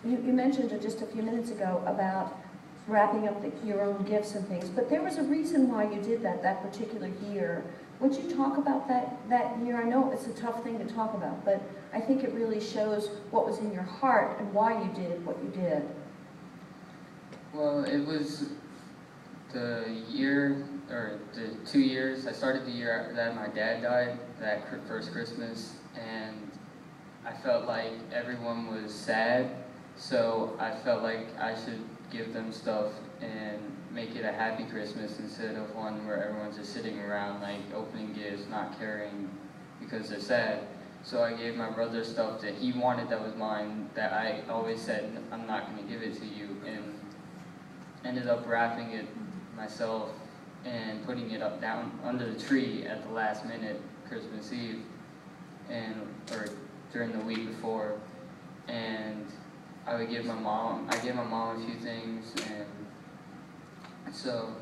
you mentioned it just a few minutes ago about wrapping up your own gifts and things, but there was a reason why you did that particular year. Would you talk about that year? I know it's a tough thing to talk about, but I think it really shows what was in your heart and why you did what you did. Well, it was the year, or the 2 years. I started the year that my dad died, that first Christmas, and I felt like everyone was sad, so I felt like I should give them stuff and make it a happy Christmas instead of one where everyone's just sitting around like opening gifts, not caring because they're sad. So I gave my brother stuff that he wanted that was mine, that I always said I'm not going to give it to you, and ended up wrapping it myself and putting it up down under the tree at the last minute Christmas Eve, or during the week before, and I gave my mom a few things, and so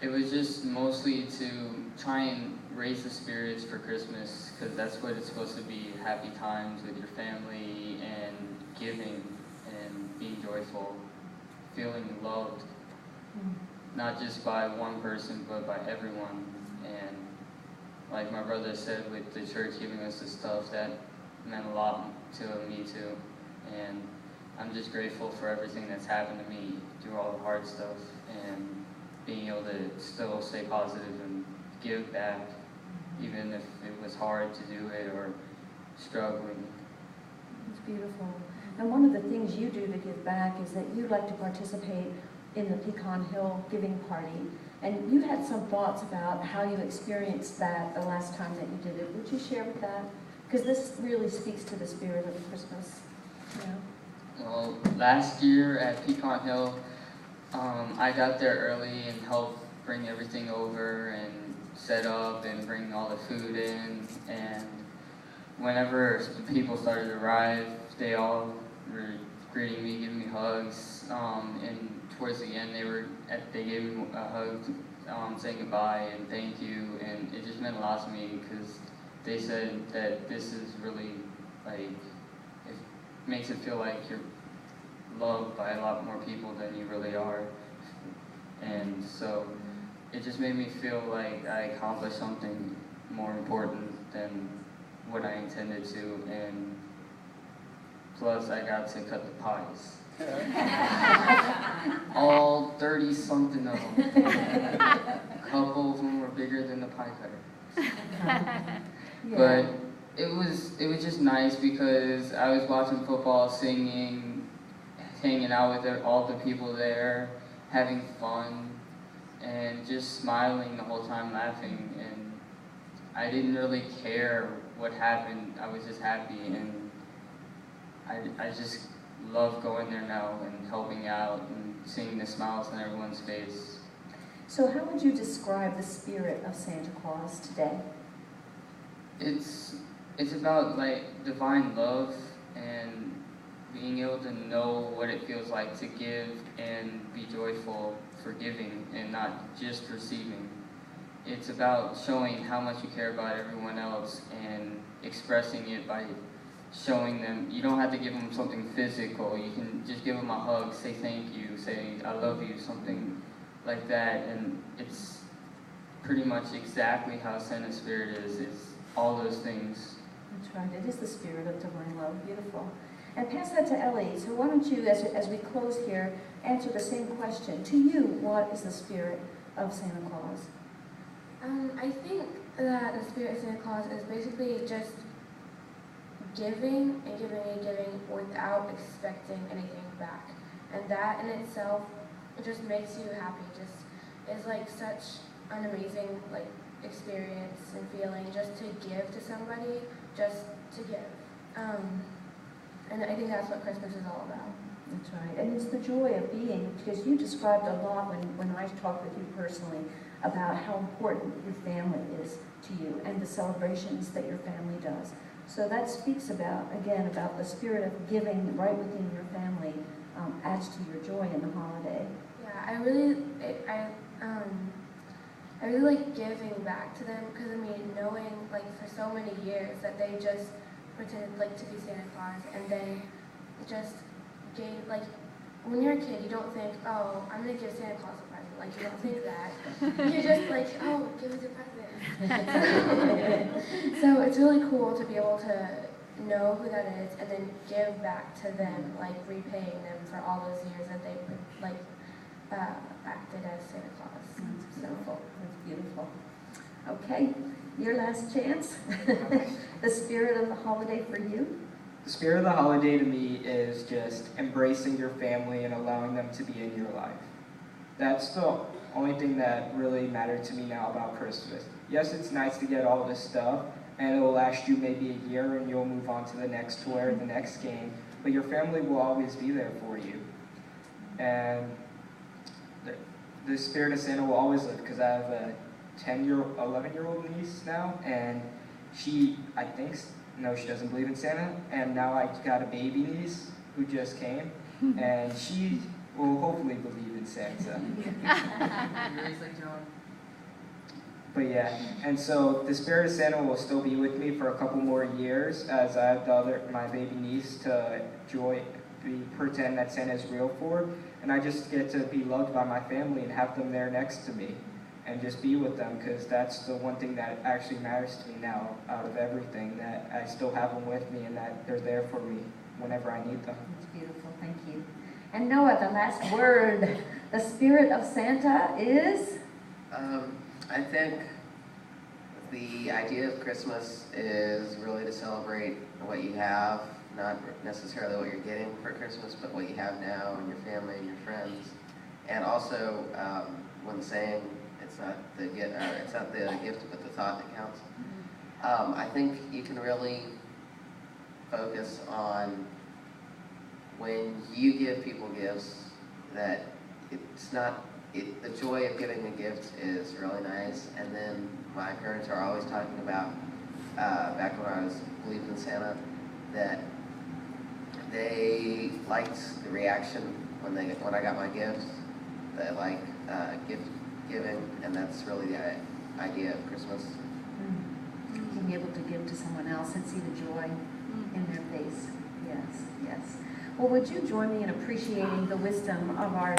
it was just mostly to try and raise the spirits for Christmas, because that's what it's supposed to be, happy times with your family and giving and being joyful, feeling loved, not just by one person but by everyone. And like my brother said, with the church giving us the stuff, that meant a lot to me too, and I'm just grateful for everything that's happened to me through all the hard stuff, and being able to still stay positive and give back, even if it was hard to do it or struggling. It's beautiful. And one of the things you do to give back is that you like to participate in the Pecan Hill Giving Party. And you had some thoughts about how you experienced that the last time that you did it. Would you share with that? Because this really speaks to the spirit of Christmas. Yeah. Well, last year at Pecan Hill, I got there early and helped bring everything over and set up and bring all the food in. And whenever the people started to arrive, they all were greeting me, giving me hugs. And towards the end, they gave me a hug, saying goodbye and thank you. And it just meant a lot to me, because they said that this is really, like, it makes it feel like you're loved by a lot more people than you really are. And so it just made me feel like I accomplished something more important than what I intended to, and plus I got to cut the pies. All 30-something of them. A couple of them were bigger than the pie cutter. Yeah. But it was just nice, because I was watching football, singing, hanging out with all the people there, having fun, and just smiling the whole time, laughing. And I didn't really care what happened. I was just happy, and I just love going there now and helping out and seeing the smiles on everyone's face. So how would you describe the spirit of Santa Claus today? It's about like divine love and being able to know what it feels like to give and be joyful for giving and not just receiving. It's about showing how much you care about everyone else and expressing it by showing them. You don't have to give them something physical. You can just give them a hug, say thank you, say I love you, something like that. And it's pretty much exactly how Santa's spirit is. It's all those things. That's right. It is the spirit of divine love. Beautiful. And pass that to Ellie. So why don't you, as we close here, answer the same question. To you, what is the spirit of Santa Claus? I think that the spirit of Santa Claus is basically just giving and giving and giving without expecting anything back. And that in itself, it just makes you happy. Just is like such an amazing experience and feeling, just to give to somebody, just to give. And I think that's what Christmas is all about. That's right. And it's the joy of being, because you described a lot when I talked with you personally about how important your family is to you and the celebrations that your family does. So that speaks about the spirit of giving right within your family adds to your joy in the holiday. Yeah, I really like giving back to them, because knowing for so many years that they just pretended to be Santa Claus, and then just gave, like, when you're a kid, you don't think, oh, I'm going to give Santa Claus a present. Like, you don't think that. You're just like, oh, give us a present. So it's really cool to be able to know who that is and then give back to them, like repaying them for all those years that they like acted as Santa Claus. That's So beautiful. That's beautiful. Okay, your last chance. The spirit of the holiday for you? The spirit of the holiday to me is just embracing your family and allowing them to be in your life. That's the only thing that really mattered to me now about Christmas. Yes, it's nice to get all this stuff, and it'll last you maybe a year and you'll move on to the next tour, the next game, but your family will always be there for you. And the spirit of Santa will always live, because I have a 11-year-old niece now, and she, I think, no, she doesn't believe in Santa, and now I got a baby niece who just came, and she will hopefully believe in Santa. But yeah, and so the spirit of Santa will still be with me for a couple more years, as I have my baby niece to pretend that Santa is real for, and I just get to be loved by my family and have them there next to me, and just be with them, because that's the one thing that actually matters to me now out of everything, that I still have them with me and that they're there for me whenever I need them. That's beautiful, thank you. And Noah, the last word. The spirit of Santa is? I think the idea of Christmas is really to celebrate what you have, not necessarily what you're getting for Christmas, but what you have now and your family and your friends. And also, when saying it's not the gift, but the thought that counts. I think you can really focus on when you give people gifts, that it's not. The joy of giving a gift is really nice, and then my parents are always talking about, back when I was believing in Santa, that they liked the reaction when I got my gifts. They like gift giving, and that's really the idea of Christmas. Being able to give to someone else and see the joy in their face. Yes, yes. Well, would you join me in appreciating the wisdom of our